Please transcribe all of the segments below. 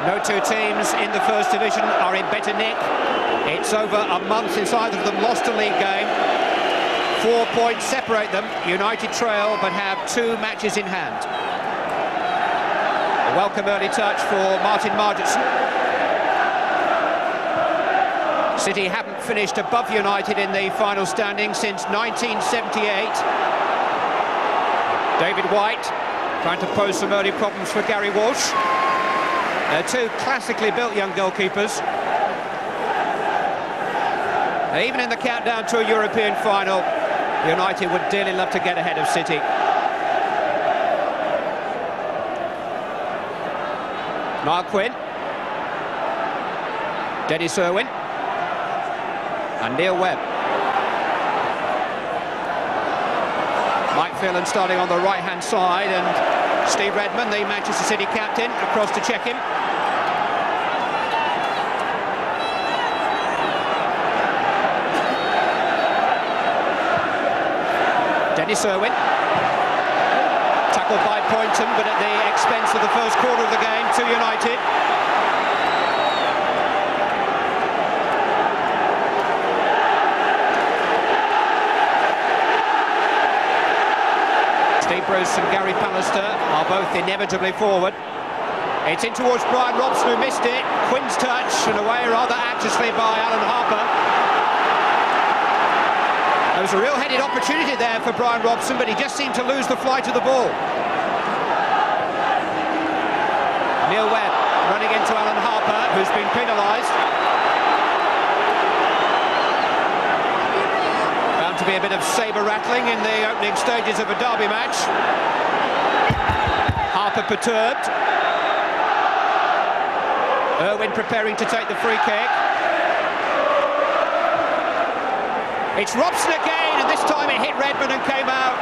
No two teams in the First Division are in better nick. It's over a month since either of them lost a league game. 4 points separate them. United trail but have 2 matches in hand. A welcome early touch for Martin Margetson. City haven't finished above United in the final standing since 1978. David White trying to pose some early problems for Gary Walsh. They're 2 classically built young goalkeepers. Even in the countdown to a European final, United would dearly love to get ahead of City. Niall Quinn, Dennis Irwin and Neil Webb. Mike Phelan starting on the right-hand side, and Steve Redmond, the Manchester City captain, across to check him. Dennis Irwin, tackled by Poynton, but at the expense of the first quarter of the game to United. Steve Bruce and Gary Pallister are both inevitably forward. It's in towards Brian Robson, who missed it. Quinn's touch, and away rather anxiously by Alan Harper. There was a real headed opportunity there for Brian Robson, but he just seemed to lose the flight of the ball. Neil Webb running into Alan Harper, who's been penalised. Bound to be a bit of sabre rattling in the opening stages of a derby match. Harper perturbed. Irwin preparing to take the free kick. It's Robson again, and this time it hit Redmond and came out.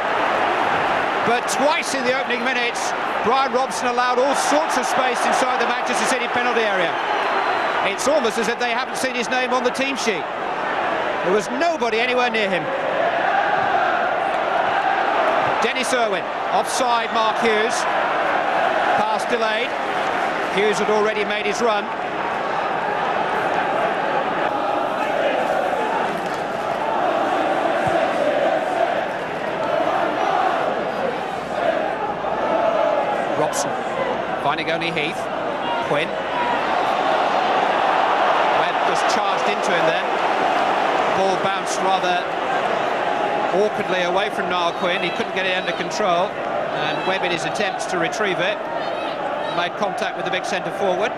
But twice in the opening minutes, Brian Robson allowed all sorts of space inside the Manchester City penalty area. It's almost as if they haven't seen his name on the team sheet. There was nobody anywhere near him. Dennis Irwin, offside Mark Hughes. Pass delayed. Hughes had already made his run. Robson finding only Heath. Quinn. Webb just charged into him then. The ball bounced rather awkwardly away from Niall Quinn. He couldn't get it under control, and Webb, in his attempts to retrieve it, made contact with the big centre forward.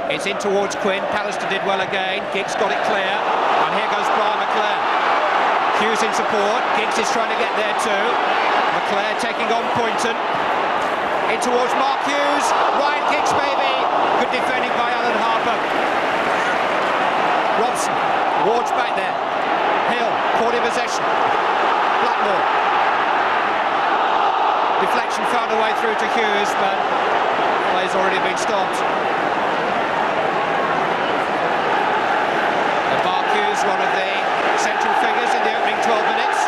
It's in towards Quinn. Pallister did well again. Giggs got it clear, and here goes Brian McClair. Hughes in support. Giggs is trying to get there too. McClair taking on Poynton. In towards Mark Hughes. Ryan Giggs maybe. Good defending by Alan Harper. Robson. Ward's back there. Hill caught in possession. Blackmore. Deflection found a way through to Hughes, but play's already been stopped. And Mark Hughes, one of the central figures in the opening 12 minutes.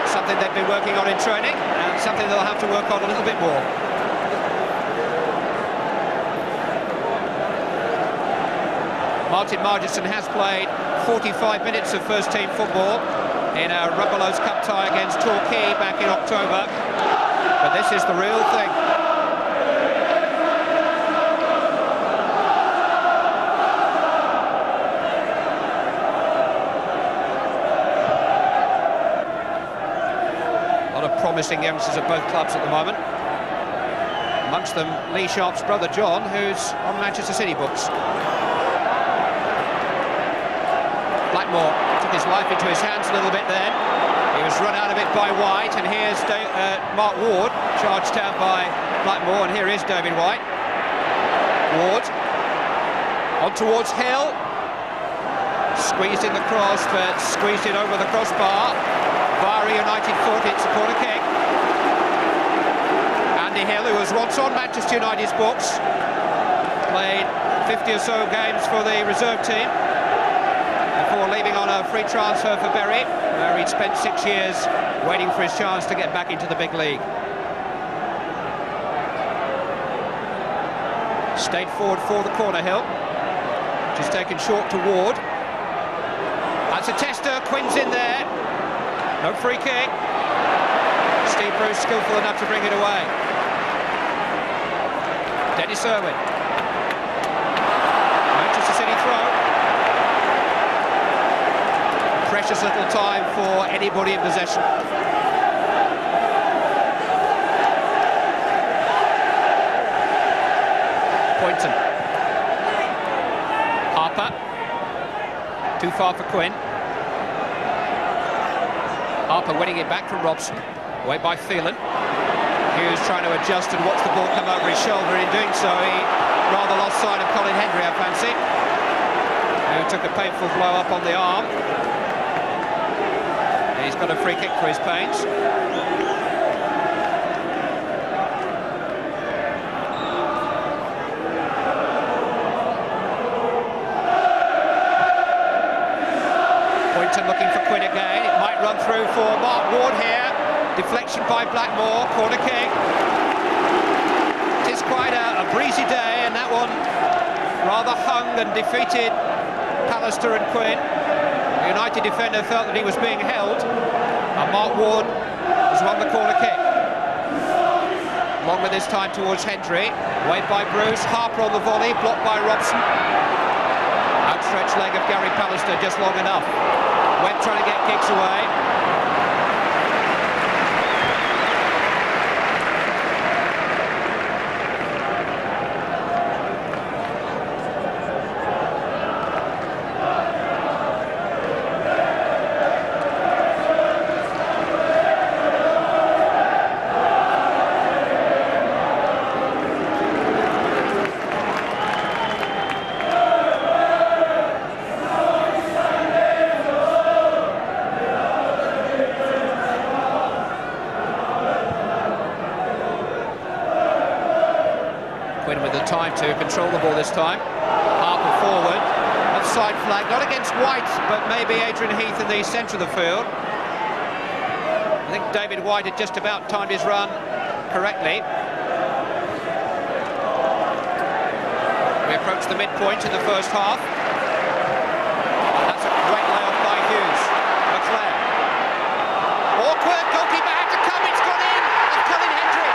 Something they've been working on in training, and something they'll have to work on a little bit more. Martin Margetson has played 45 minutes of first-team football in a Rumbelows Cup tie against Torquay back in October, but this is the real thing. A lot of promising youngsters at both clubs at the moment. Amongst them, Lee Sharp's brother John, who's on Manchester City books. Blackmore took his life into his hands a little bit then. He was run out of it by White, and here's Mark Ward, charged down by Blackmore, and here is David White. Ward, on towards Hill. Squeezed in the cross, but squeezed it over the crossbar. Via a United foot, it's a corner kick. Andy Hill, who was once on Manchester United's books, played 50 or so games for the reserve team before leaving on a free transfer for Bury, where he'd spent 6 years waiting for his chance to get back into the big league. Stayed forward for the corner, Hill. Which is taken short to Ward. That's a tester, Quinn's in there. No free kick. Steve Bruce skillful enough to bring it away. Dennis Irwin. Manchester City throw. Precious little time for anybody in possession. Poynton. Harper. Too far for Quinn. Harper winning it back from Robson. Away by Phelan. Hughes trying to adjust and watch the ball come over his shoulder. In doing so, he rather lost sight of Colin Hendry, I fancy, who took a painful blow up on the arm. He's got a free kick for his pains. Poynton looking for Quinn again. It might run through for Mark Ward here. Deflection by Blackmore, corner kick. It is quite a breezy day, and that one rather hung and defeated Pallister and Quinn. The United defender felt that he was being held, and Mark Ward has won the corner kick. Longer this time towards Hendry, waved by Bruce. Harper on the volley, blocked by Robson. Outstretched leg of Gary Pallister just long enough. Webb trying to get kicks away. With the time to control the ball this time. Harper forward, offside flag, not against White, but maybe Adrian Heath in the centre of the field. I think David White had just about timed his run correctly. We approach the midpoint in the first half. And that's a great layoff by Hughes. Leclerc. Awkward, goalkeeper had to come, it's gone in, and Colin Hendry.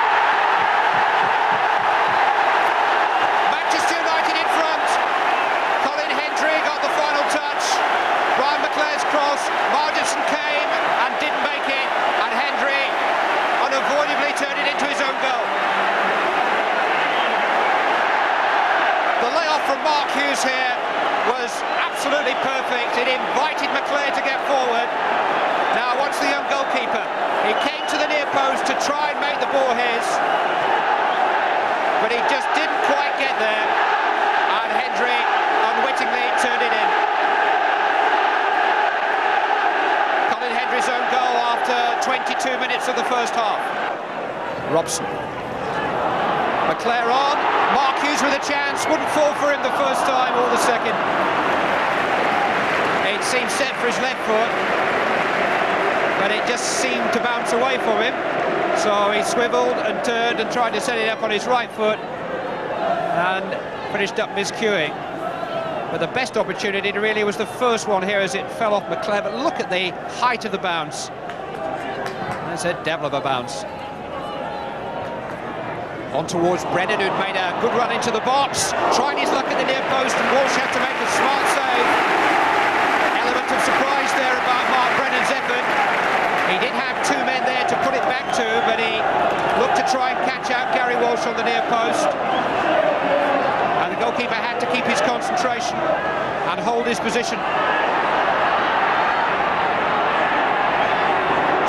Cross, Marginson came and didn't make it, and Hendry unavoidably turned it into his own goal. The layoff from Mark Hughes here was absolutely perfect. It invited McClair to get forward. Now watch the young goalkeeper. He came to the near post to try and make the ball his, but he just didn't quite get there, and Hendry unwittingly turned it in. His own goal after 22 minutes of the first half. Robson. McClair on. Mark Hughes with a chance. Wouldn't fall for him the first time or the second. It seemed set for his left foot, but it just seemed to bounce away from him. So he swiveled and turned and tried to set it up on his right foot and finished up miscuing. But the best opportunity really was the first one here as it fell off McClair. But look at the height of the bounce. That's a devil of a bounce. On towards Brennan, who'd made a good run into the box. Trying his luck at the near post, and Walsh had to make a smart save. Element of surprise there about Mark Brennan's effort. He did have two men there to put it back to, but he looked to try and catch out Gary Walsh on the near post. And the goalkeeper had to keep his concentration and hold his position.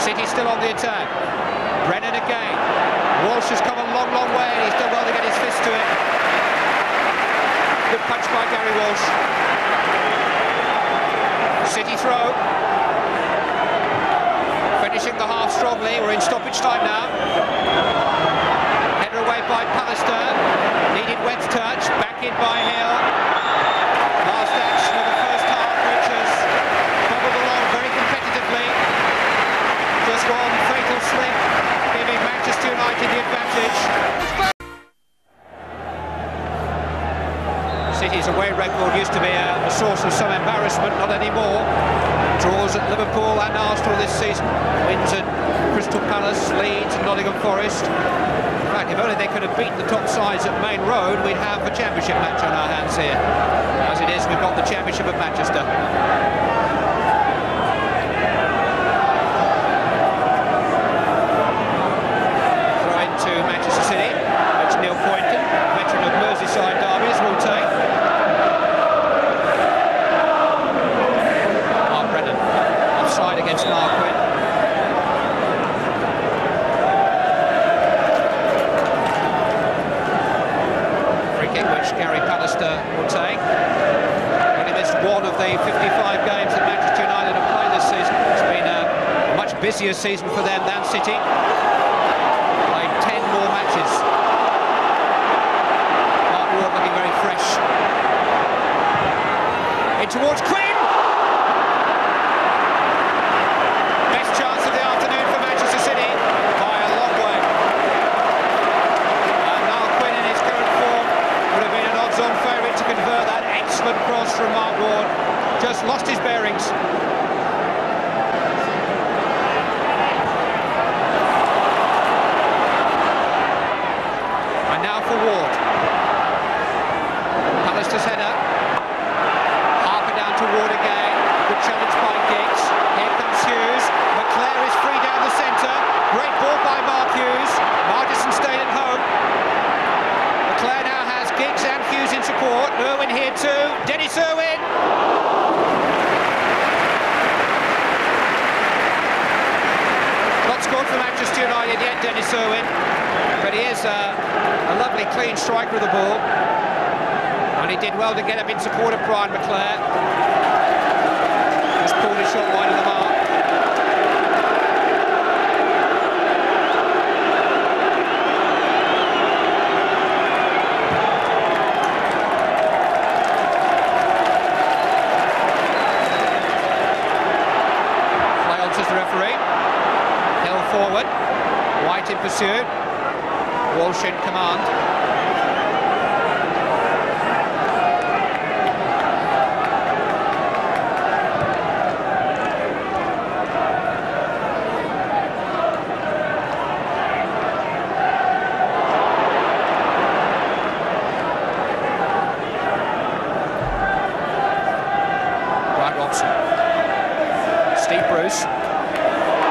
City still on the attack. Brennan again. Walsh has come a long, long way, and he's done well to get his fist to it. Good punch by Gary Walsh. City throw. Finishing the half strongly. We're in stoppage time now. Header away by Pallister. Needed Webb's touch. Back in by Hill. Last action of the first half, which has bubbled along very competitively. Just one fatal slip, giving Manchester United the advantage. record used to be a source of some embarrassment, not anymore. Draws at Liverpool and Arsenal this season, wins at Crystal Palace, Leeds and Nottingham Forest. In fact, if only they could have beaten the top sides at Main Road, we'd have a championship match on our hands here. As it is, we've got the championship of Manchester. Throw into Manchester City, which Neil Poynton, veteran of Merseyside derbies, will take. Mark Brennan, offside against Niall Quinn. Which Gary Pallister will take. Only missed one of the 55 games that Manchester United have played this season. It's been a much busier season for them than City. Played 10 more matches. Mark Ward looking very fresh. In towards Quinn! Best chance of the afternoon for Manchester City by a long way. And Niall Quinn in his current form would have been an odds-on favourite to convert that excellent cross from Mark Ward. Just lost his bearings. And now for Ward. Pallister's header. Harper down to Ward again. Good challenge by Giggs. Here comes Hughes. McClair is free down the centre. Great ball by Mark Hughes. Margesson stayed at home. McClair now has Giggs and Hughes in support. Irwin here too. Dennis Irwin. Not scored for Manchester United yet, Dennis Irwin. But he is a lovely clean striker of the ball. And he did well to get him in support of Brian McClair. Just pulled his shot wide of the mark. As the referee. Hill forward. White in pursuit. Walsh in command. Brian Robson. Steve Bruce.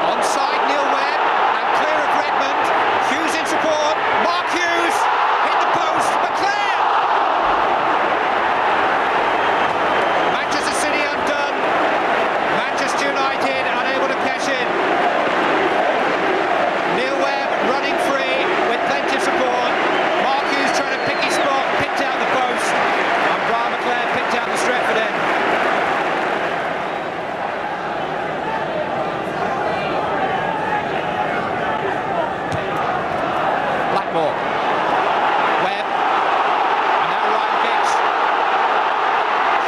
Onside, Neil Webb, and clear of Redmond. Hughes in support. Mark Hughes hit the post. McClair. Manchester City undone. Manchester United unable to cash in. Neil Webb running free with plenty of support. Mark Hughes trying to pick his spot, picked out the post, and Brian McClair picked out the Stretford end. Webb, and now Ryan Giggs.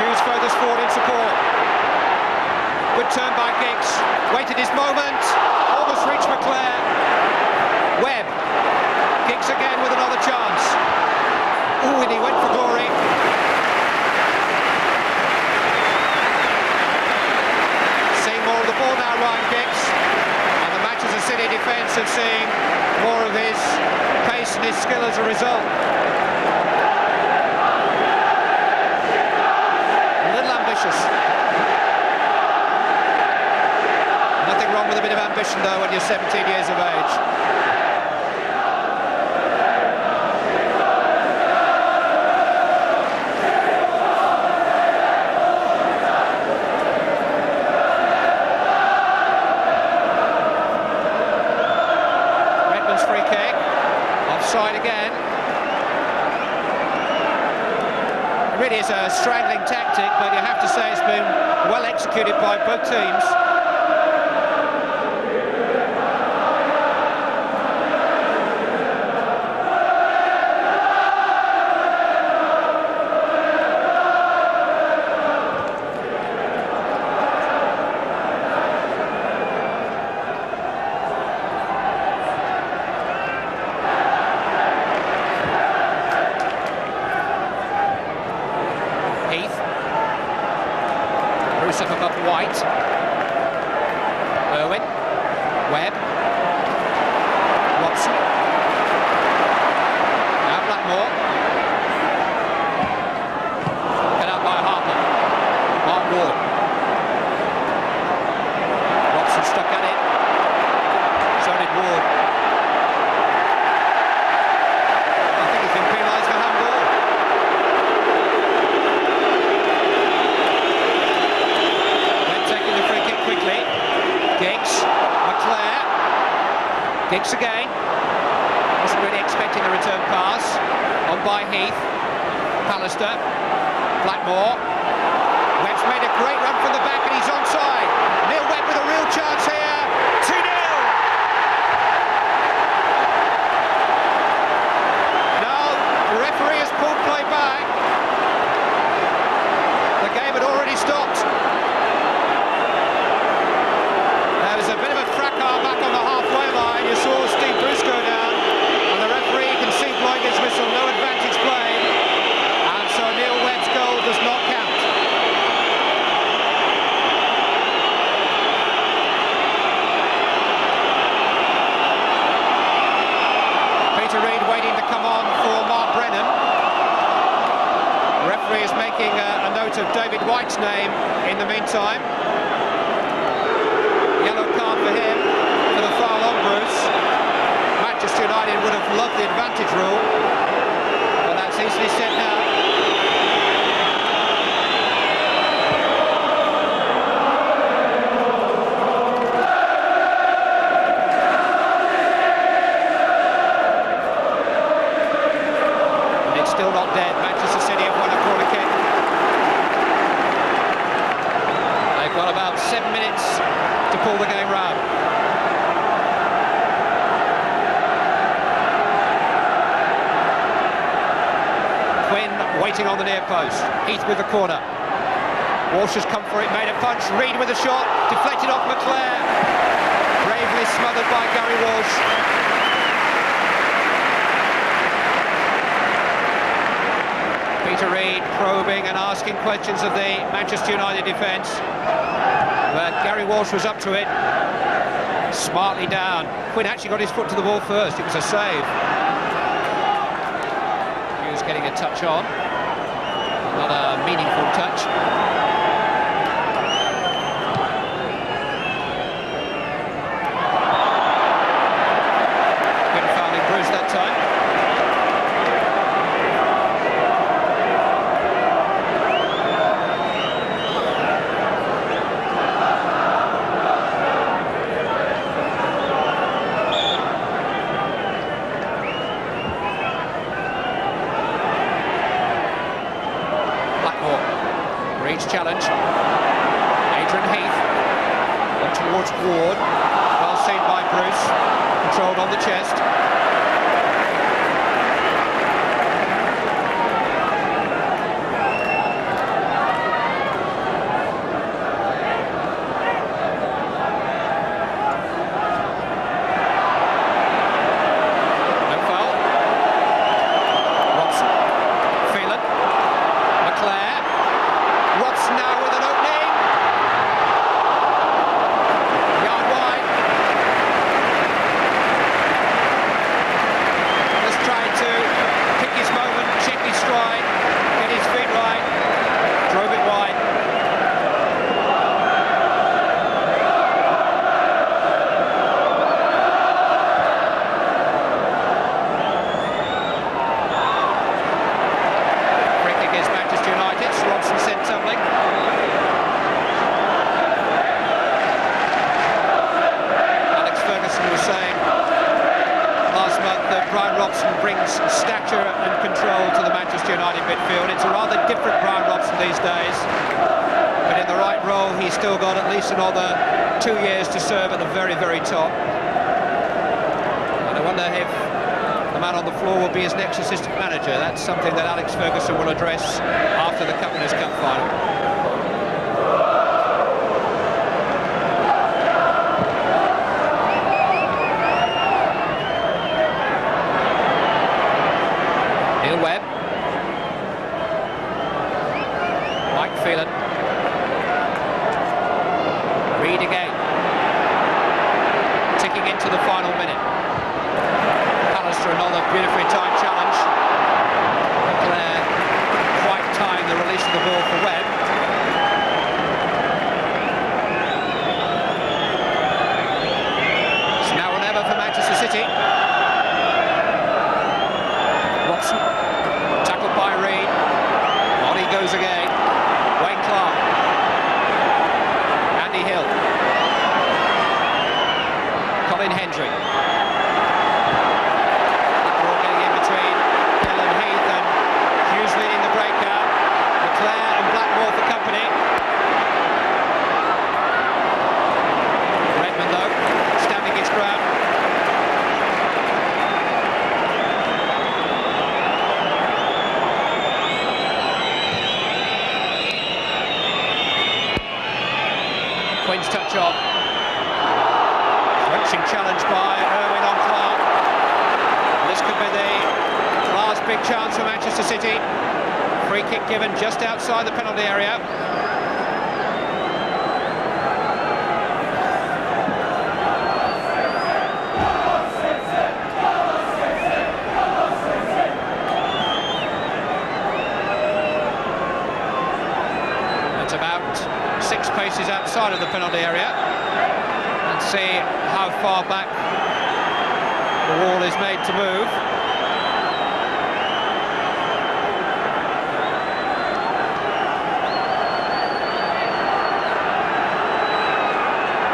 Hughes furthest forward in support. Good turn by Giggs. Waited his moment. Almost reached McClair. Webb. Giggs again with another chance. Ooh, and he went for glory. Seeing more of the ball now, Ryan Giggs. And the Manchester City defence have seen more of his pace and his skill as a result. A little ambitious. Nothing wrong with a bit of ambition though when you're 17 years of age. Redmond's free kick. Offside again. It really is a strangling tactic, but you have to say it's been well executed by both teams. Heath. Giggs again. Wasn't really expecting the return pass. On by Heath. Pallister. Blackmore. Webb's made a great run from the back and he's onside. Neil Webb with a real chance here. 2-0. Now the referee has pulled play back. The game had already stopped. There was a bit of a fracas back on the halfway line. You saw Steve Bruce go down, and the referee can see blowing his whistle, no advantage play, and so Neil Webb's goal does not count. Peter Reid waiting to come on for Mark Brennan. The referee is making a note of David White's name in the meantime. Yellow card for him for the foul on Bruce. Manchester United would have loved the advantage rule, but that's easily said now. And it's still not dead. Manchester City have won a corner kick. They've got about 7 minutes to pull the game round. Quinn waiting on the near post. Heath with the corner. Walsh has come for it, made a punch. Reid with a shot, deflected off McClair. Bravely smothered by Gary Walsh. Peter Reid probing and asking questions of the Manchester United defence. But Gary Walsh was up to it, smartly down. Quinn actually got his foot to the ball first. It was a save. Hughes getting a touch on. Not a meaningful touch. Good fouling Bruce that time. Challenge. Adrian Heath on towards Ward. Well seen by Bruce. Controlled on the chest. No foul. Robson. Phelan. McClair. Robson now with an opening. Yard wide. Just trying to pick his moment, check his stride, get his feet right. Drove it wide. Free kick against Manchester United. Robson sent tumbling. Alex Ferguson was saying last month that Brian Robson brings stature and control to the Manchester United midfield. It's a rather different Brian Robson these days, but in the right role he's still got at least another 2 years to serve at the very, very top. And I wonder if the man on the floor will be his next assistant manager. That's something that Alex Ferguson will address after the Cup Winners' Cup final. Neil Webb. Mike Phelan. Reid again. Ticking into the final minute. Pallister, another beautifully timed challenge. Claire quite timed the release of the ball for Webb. It's now or never for Manchester City. Robson, tackled by Reid. On he goes again. Wayne Clark. Andy Hill. Colin Hendry. big chance for Manchester City. Free kick given just outside the penalty area. It's about 6 paces outside of the penalty area. Let's see how far back the wall is made to move.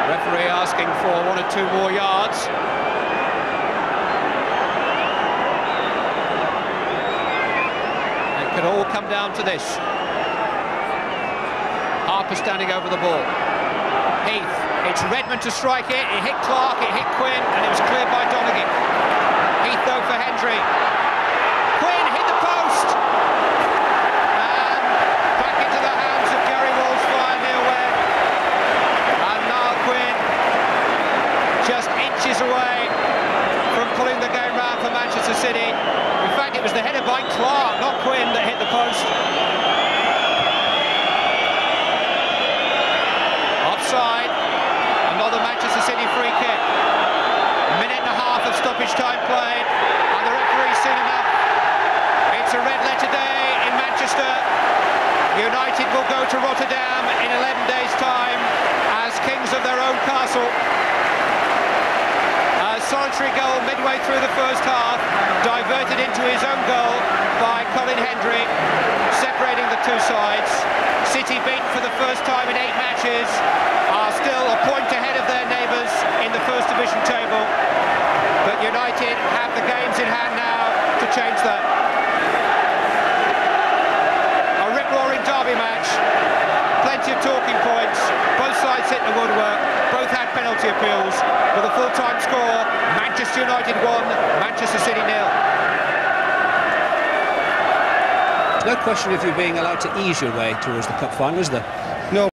Referee asking for 1 or 2 more yards. It could all come down to this. Harper standing over the ball. Heath, it's Redmond to strike it. It hit Clark, it hit Quinn, and it was cleared by Donegan. Heath though for Hendry. Quinn hit the post! And back into the hands of Gary Walsh via Neil Webb. And Niall Quinn just inches away from pulling the game round for Manchester City. In fact, it was the header by Clark, not Quinn, that hit the post. Offside. Another Manchester City free kick. A minute and a half of stoppage time played, and the referee's seen enough. It's a red letter day in Manchester. United will go to Rotterdam in 11 days' time as kings of their own castle. A solitary goal midway through the first half, diverted into his own goal by Colin Hendry, separating the two sides. City beaten for the first time in 8 matches, are still a point ahead of their neighbours in the First Division table, but United have the games in hand now to change that. A rip-roaring derby match, plenty of talking points, both sides hit the woodwork, both had penalty appeals, with a full-time score, Manchester United 1, Manchester City 0. No question of you being allowed to ease your way towards the cup final, is there? No.